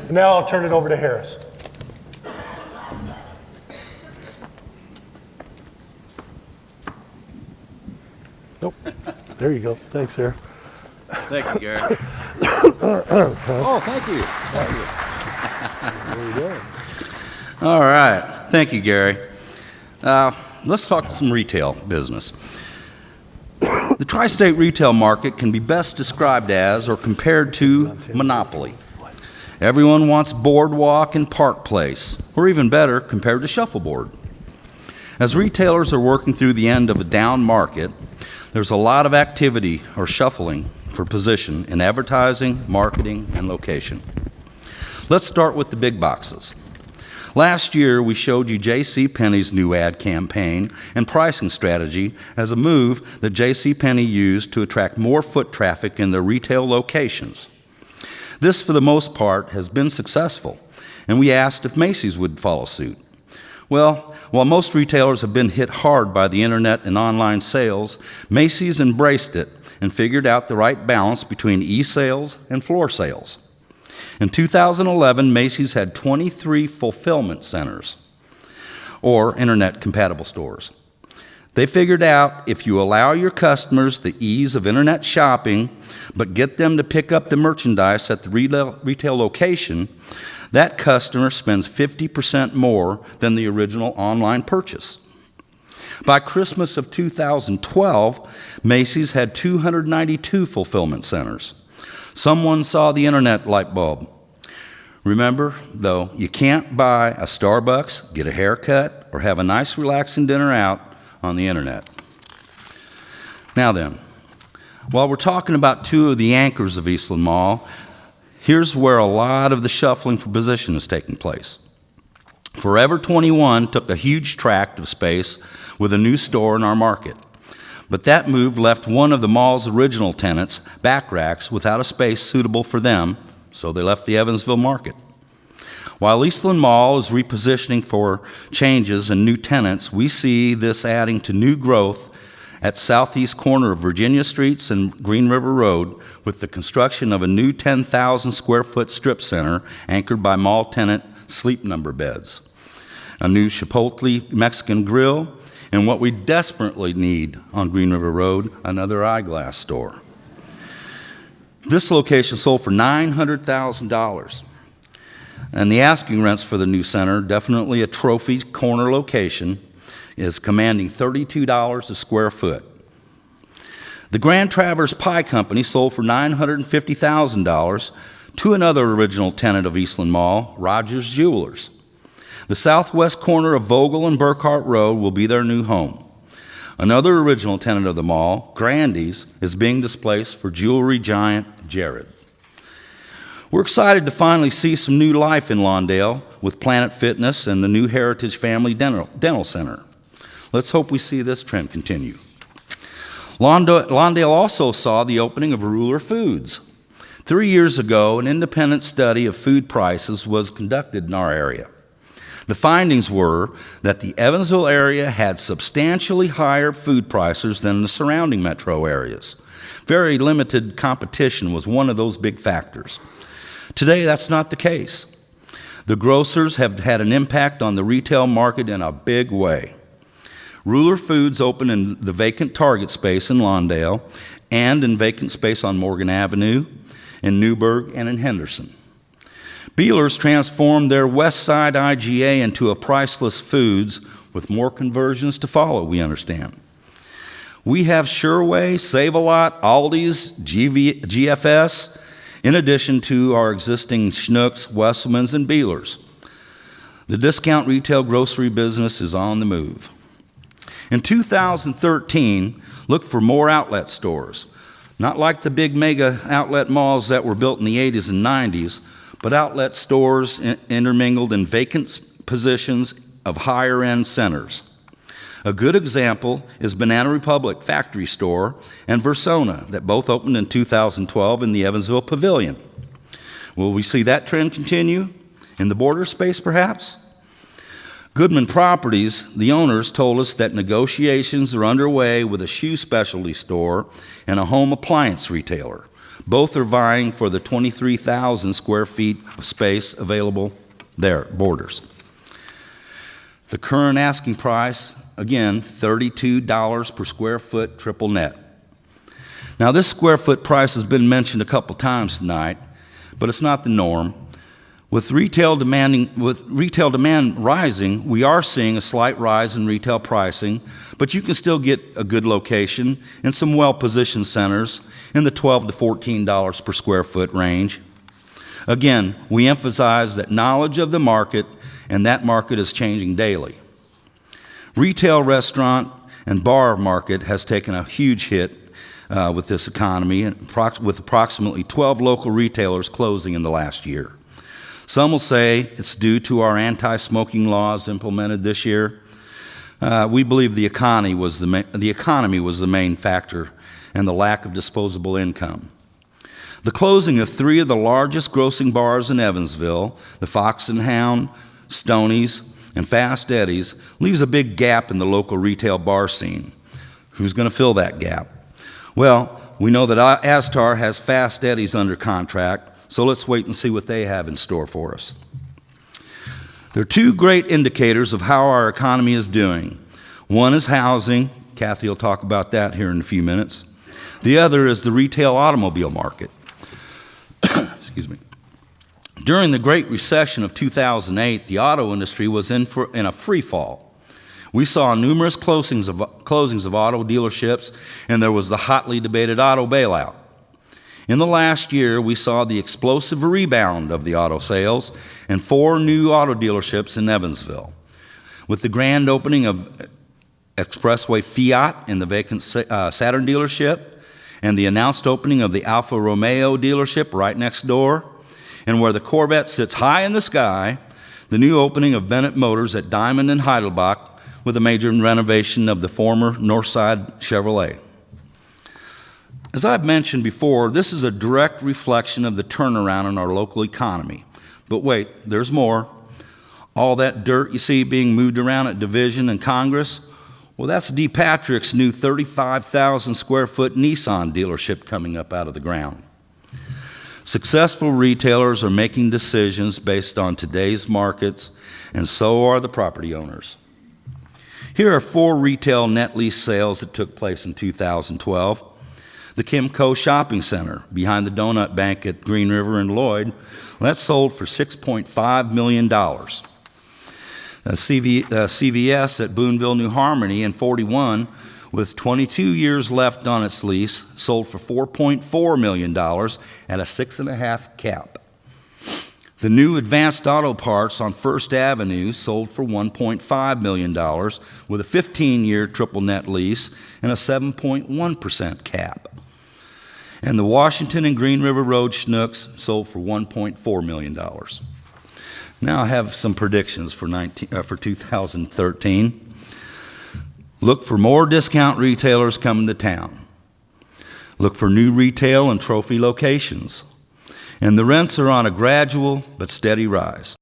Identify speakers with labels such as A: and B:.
A: And now I'll turn it over to Harris. Nope. There you go. Thanks, Sarah.
B: Thank you, Gary.
C: Oh, thank you.
A: There you go.
B: All right. Thank you, Gary. Let's talk some retail business. The tri-state retail market can be best described as or compared to monopoly. Everyone wants Boardwalk and Park Place, or even better, compared to Shuffleboard. As retailers are working through the end of a down market, there's a lot of activity or shuffling for position in advertising, marketing, and location. Let's start with the big boxes. Last year, we showed you JCPenney's new ad campaign and pricing strategy as a move that JCPenney used to attract more foot traffic in their retail locations. This, for the most part, has been successful, and we asked if Macy's would follow suit. Well, while most retailers have been hit hard by the internet and online sales, Macy's embraced it and figured out the right balance between e-sales and floor sales. In 2011, Macy's had 23 fulfillment centers, or internet-compatible stores. They figured out if you allow your customers the ease of internet shopping, but get them to pick up the merchandise at the retail location, that customer spends 50% more than the original online purchase. By Christmas of 2012, Macy's had 292 fulfillment centers. Someone saw the internet light bulb. Remember, though, you can't buy a Starbucks, get a haircut, or have a nice relaxing dinner out on the internet. Now then, while we're talking about two of the anchors of Eastland Mall, here's where a lot of the shuffling for position is taking place. Forever 21 took a huge tract of space with a new store in our market. But that move left one of the mall's original tenants, Back Racks, without a space suitable for them, so they left the Evansville market. While Eastland Mall is repositioning for changes and new tenants, we see this adding to new growth at southeast corner of Virginia Streets and Green River Road with the construction of a new 10,000 square foot strip center anchored by mall tenant Sleep Number beds, a new Chipotle Mexican grill, and what we desperately need on Green River Road, another eyeglass store. This location sold for $900,000. And the asking rents for the new center, definitely a trophy corner location, is commanding $32 a square foot. The Grand Traverse Pie Company sold for $950,000 to another original tenant of Eastland Mall, Rogers Jewelers. The southwest corner of Vogel and Burkhart Road will be their new home. Another original tenant of the mall, Grandy's, is being displaced for jewelry giant Jared. We're excited to finally see some new life in Lawndale with Planet Fitness and the new Heritage Family Dental Center. Let's hope we see this trend continue. Lawndale also saw the opening of Ruler Foods. 3 years ago, an independent study of food prices was conducted in our area. The findings were that the Evansville area had substantially higher food prices than the surrounding metro areas. Very limited competition was one of those big factors. Today, that's not the case. The grocers have had an impact on the retail market in a big way. Ruler Foods opened in the vacant Target space in Lawndale and in vacant space on Morgan Avenue, in Newburgh, and in Henderson. Beeler's transformed their West Side IGA into a Priceless Foods with more conversions to follow, we understand. We have Sherway, Save-A-Lot, Aldi's, GFS, in addition to our existing Schnucks, Wesselman's, and Beeler's. The discount retail grocery business is on the move. In 2013, look for more outlet stores, not like the big mega outlet malls that were built in the 80s and 90s, but outlet stores intermingled in vacant positions of higher-end centers. A good example is Banana Republic Factory Store and Versona that both opened in 2012 in the Evansville Pavilion. Will we see that trend continue in the border space, perhaps? Goodman Properties, the owners, told us that negotiations are underway with a shoe specialty store and a home appliance retailer, Both are vying for the 23,000 square feet of space available there, Borders. The current asking price, again, $32 per square foot triple net. Now, this square foot price has been mentioned a couple times tonight, but it's not the norm. With retail demand rising, we are seeing a slight rise in retail pricing, but you can still get a good location in some well-positioned centers in the $12 to $14 per square foot range. Again, we emphasize that knowledge of the market, and that market is changing daily. Retail, restaurant, and bar market has taken a huge hit with this economy, with approximately 12 local retailers closing in the last year. Some will say it's due to our anti-smoking laws implemented this year. We believe the economy was the main factor, and the lack of disposable income. The closing of 3 of the largest grossing bars in Evansville, the Fox and Hound, Stoney's, and Fast Eddie's, leaves a big gap in the local retail bar scene. Who's going to fill that gap? Well, we know that Astar has Fast Eddie's under contract, so let's wait and see what they have in store for us. There are 2 great indicators of how our economy is doing. One is housing. Kathy will talk about that here in a few minutes. The other is the retail automobile market. Excuse me. During the Great Recession of 2008, the auto industry was in a free fall. We saw numerous closings of auto dealerships, and there was the hotly debated auto bailout. In the last year, we saw the explosive rebound of the auto sales and 4 new auto dealerships in Evansville. With the grand opening of Expressway Fiat in the vacant Saturn dealership, and the announced opening of the Alfa Romeo dealership right next door, and where the Corvette sits high in the sky, the new opening of Bennett Motors at Diamond and Heidelbach, with a major renovation of the former Northside Chevrolet. As I've mentioned before, this is a direct reflection of the turnaround in our local economy. But wait, there's more. All that dirt you see being moved around at Division and Congress, well, that's D. Patrick's new 35,000 square foot Nissan dealership coming up out of the ground. Successful retailers are making decisions based on today's markets, and so are the property owners. Here are 4 retail net lease sales that took place in 2012. The Kimco Shopping Center behind the Donut Bank at Green River and Lloyd, well, that sold for $6.5 million. CVS at Boonville, New Harmony in 41, with 22 years left on its lease, sold for $4.4 million at a 6.5 cap. The new Advanced Auto Parts on First Avenue sold for $1.5 million with a 15-year triple net lease and a 7.1% cap. And the Washington and Green River Road Schnucks sold for $1.4 million. Now I have some predictions for 2013. Look for more discount retailers coming to town. Look for new retail and trophy locations. And the rents are on a gradual but steady rise.